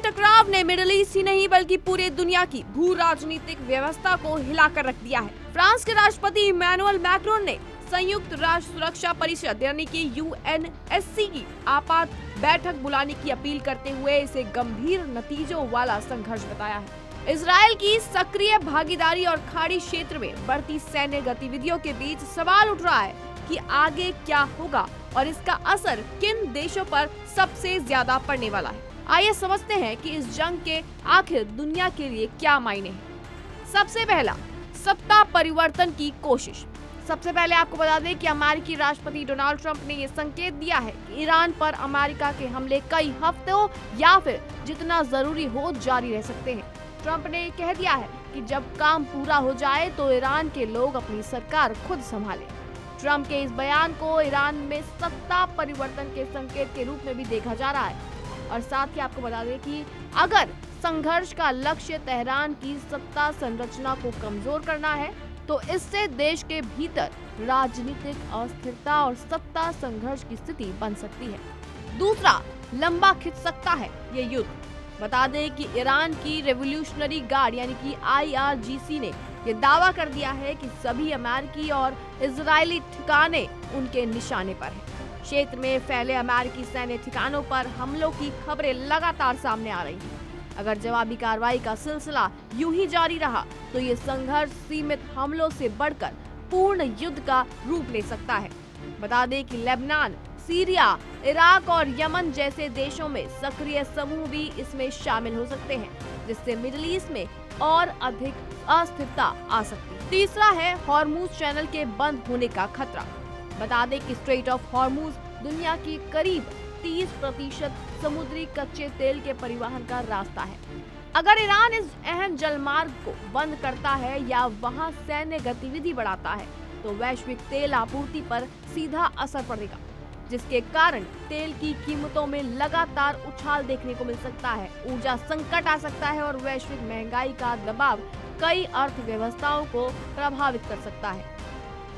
टकराव ने middle east ही नहीं बल्कि पूरे दुनिया की भू राजनीतिक व्यवस्था को हिलाकर रख दिया है। फ्रांस के राष्ट्रपति इमैनुअल मैक्रोन ने संयुक्त राष्ट्र सुरक्षा परिषद यानी कि यूएनएससी की आपात बैठक बुलाने की अपील करते हुए इसे गंभीर नतीजों वाला संघर्ष बताया है। इजराइल की सक्रिय भागीदारी और खाड़ी क्षेत्र में बढ़ती सैन्य गतिविधियों के बीच सवाल उठ रहा है कि आगे क्या होगा और इसका असर किन देशों पर सबसे ज्यादा पड़ने वाला है। आइए समझते हैं कि इस जंग के आखिर दुनिया के लिए क्या मायने हैं। सबसे पहला, सत्ता परिवर्तन की कोशिश। सबसे पहले आपको बता दें कि अमेरिकी राष्ट्रपति डोनाल्ड ट्रंप ने ये संकेत दिया है कि ईरान पर अमेरिका के हमले कई हफ्तों या फिर जितना जरूरी हो जारी रह सकते हैं। ट्रंप ने कह दिया है कि जब काम पूरा हो जाए तो ईरान के लोग अपनी सरकार खुद संभालें। ट्रंप के इस बयान को ईरान में सत्ता परिवर्तन के संकेत के रूप में भी देखा जा रहा है और साथ ही आपको बता दें कि अगर संघर्ष का लक्ष्य तेहरान की सत्ता संरचना को कमजोर करना है तो इससे देश के भीतर राजनीतिक अस्थिरता और सत्ता संघर्ष की स्थिति बन सकती है। दूसरा, लंबा खिंच सकता है ये युद्ध। बता दें कि ईरान की रेवोल्यूशनरी गार्ड यानी कि IRGC ने ये दावा कर दिया है कि सभी अमेरिकी और इजरायली ठिकाने उनके निशाने पर हैं। क्षेत्र में फैले अमेरिकी सैन्य ठिकानों पर हमलों की खबरें लगातार सामने आ रही हैं। अगर जवाबी कार्रवाई का सिलसिला यूं ही जारी रहा तो ये संघर्ष सीमित हमलों से बढ़कर पूर्ण युद्ध का रूप ले सकता है। बता दें कि लेबनान, सीरिया, इराक और यमन जैसे देशों में सक्रिय समूह भी इसमें शामिल हो सकते हैं, जिससे मिडिल ईस्ट में और अधिक अस्थिरता आ सकती है। तीसरा है हॉर्मूज चैनल के बंद होने का खतरा। बता दें कि स्ट्रेट ऑफ हॉर्मूज दुनिया की करीब 30% समुद्री कच्चे तेल के परिवहन का रास्ता है। अगर ईरान इस अहम जलमार्ग को बंद करता है या वहां सैन्य गतिविधि बढ़ाता है तो वैश्विक तेल आपूर्ति पर सीधा असर पड़ेगा, जिसके कारण तेल की कीमतों में लगातार उछाल देखने को मिल सकता है। ऊर्जा संकट आ सकता है और वैश्विक महंगाई का दबाव कई अर्थव्यवस्थाओं को प्रभावित कर सकता है।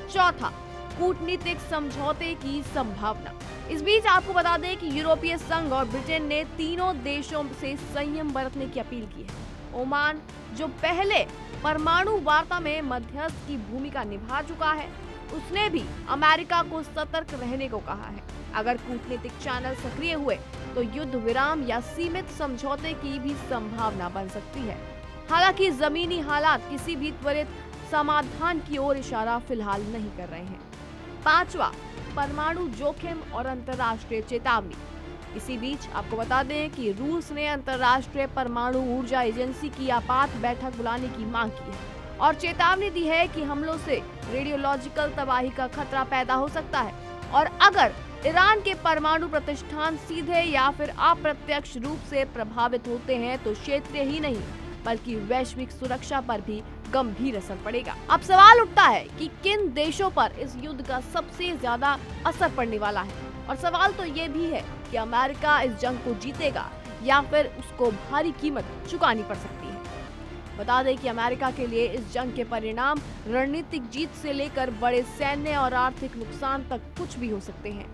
चौथा, कूटनीतिक समझौते की संभावना। इस बीच आपको बता दें कि यूरोपीय संघ और ब्रिटेन ने तीनों देशों से संयम बरतने की अपील की है। ओमान, जो पहले परमाणु वार्ता में मध्यस्थ की भूमिका निभा चुका है, उसने भी अमेरिका को सतर्क रहने को कहा है। अगर कूटनीतिक चैनल सक्रिय हुए तो युद्ध विराम या सीमित समझौते की भी संभावना बन सकती है। हालांकि जमीनी हालात किसी भी त्वरित समाधान की ओर इशारा फिलहाल नहीं कर रहे हैं। पांचवा, परमाणु जोखिम और अंतर्राष्ट्रीय चेतावनी। इसी बीच आपको बता दें कि रूस ने अंतर्राष्ट्रीय परमाणु ऊर्जा एजेंसी की आपात बैठक बुलाने की मांग की है और चेतावनी दी है कि हमलों से रेडियोलॉजिकल तबाही का खतरा पैदा हो सकता है और अगर ईरान के परमाणु प्रतिष्ठान सीधे या फिर अप्रत्यक्ष रूप से प्रभावित होते हैं तो क्षेत्रीय ही नहीं बल्कि वैश्विक सुरक्षा पर भी गंभीर असर पड़ेगा। अब सवाल उठता है कि किन देशों पर इस युद्ध का सबसे ज्यादा असर पड़ने वाला है और सवाल तो ये भी है कि अमेरिका इस जंग को जीतेगा या फिर उसको भारी कीमत चुकानी पड़ सकती है। बता दें कि अमेरिका के लिए इस जंग के परिणाम रणनीतिक जीत से लेकर बड़े सैन्य और आर्थिक नुकसान तक कुछ भी हो सकते हैं।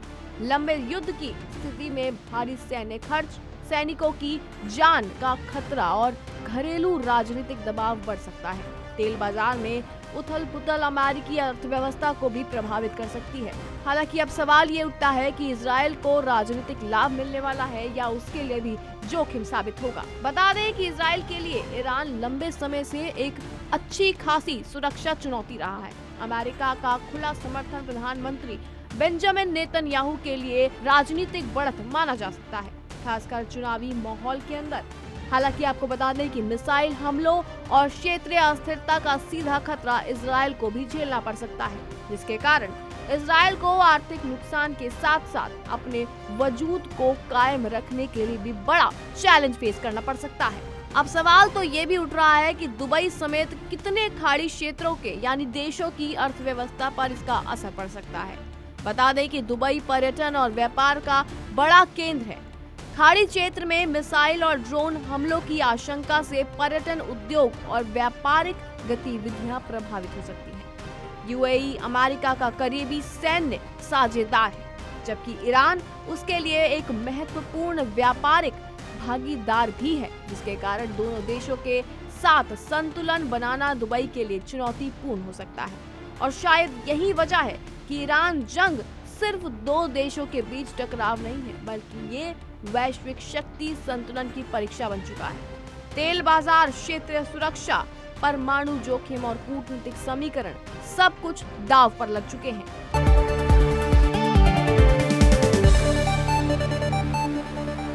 लंबे युद्ध की स्थिति में भारी सैन्य खर्च, सैनिकों की जान का खतरा और घरेलू राजनीतिक दबाव बढ़ सकता है। तेल बाजार में उथल-पुथल अमेरिकी अर्थव्यवस्था को भी प्रभावित कर सकती है। हालांकि अब सवाल ये उठता है कि इजराइल को राजनीतिक लाभ मिलने वाला है या उसके लिए भी जोखिम साबित होगा। बता दें कि इजराइल के लिए ईरान लंबे समय से एक अच्छी खासी सुरक्षा चुनौती रहा है। अमेरिका का खुला समर्थन प्रधानमंत्री बेंजामिन नेतन्याहू के लिए राजनीतिक बढ़त माना जा सकता है, खासकर चुनावी माहौल के अंदर। हालांकि आपको बता दें कि मिसाइल हमलों और क्षेत्रीय अस्थिरता का सीधा खतरा इजराइल को भी झेलना पड़ सकता है, जिसके कारण इजराइल को आर्थिक नुकसान के साथ साथ अपने वजूद को कायम रखने के लिए भी बड़ा चैलेंज फेस करना पड़ सकता है। अब सवाल तो ये भी उठ रहा है कि दुबई समेत कितने खाड़ी क्षेत्रों के यानी देशों की अर्थव्यवस्था पर इसका असर पड़ सकता है। बता दें कि दुबई पर्यटन और व्यापार का बड़ा केंद्र है। खाड़ी क्षेत्र में मिसाइल और ड्रोन हमलों की आशंका से पर्यटन उद्योग और व्यापारिक गतिविधियां प्रभावित हो सकती हैं। यूएई अमेरिका का करीबी सैन्य साझेदार है, जबकि ईरान उसके लिए एक महत्वपूर्ण व्यापारिक भागीदार भी है, जिसके कारण दोनों देशों के साथ संतुलन बनाना दुबई के लिए चुनौतीपूर्ण हो सकता है। और शायद यही वजह है कि ईरान जंग सिर्फ दो देशों के बीच टकराव नहीं है, बल्कि ये वैश्विक शक्ति संतुलन की परीक्षा बन चुका है। तेल बाजार, क्षेत्रीय सुरक्षा, परमाणु जोखिम और कूटनीतिक समीकरण सब कुछ दांव पर लग चुके हैं।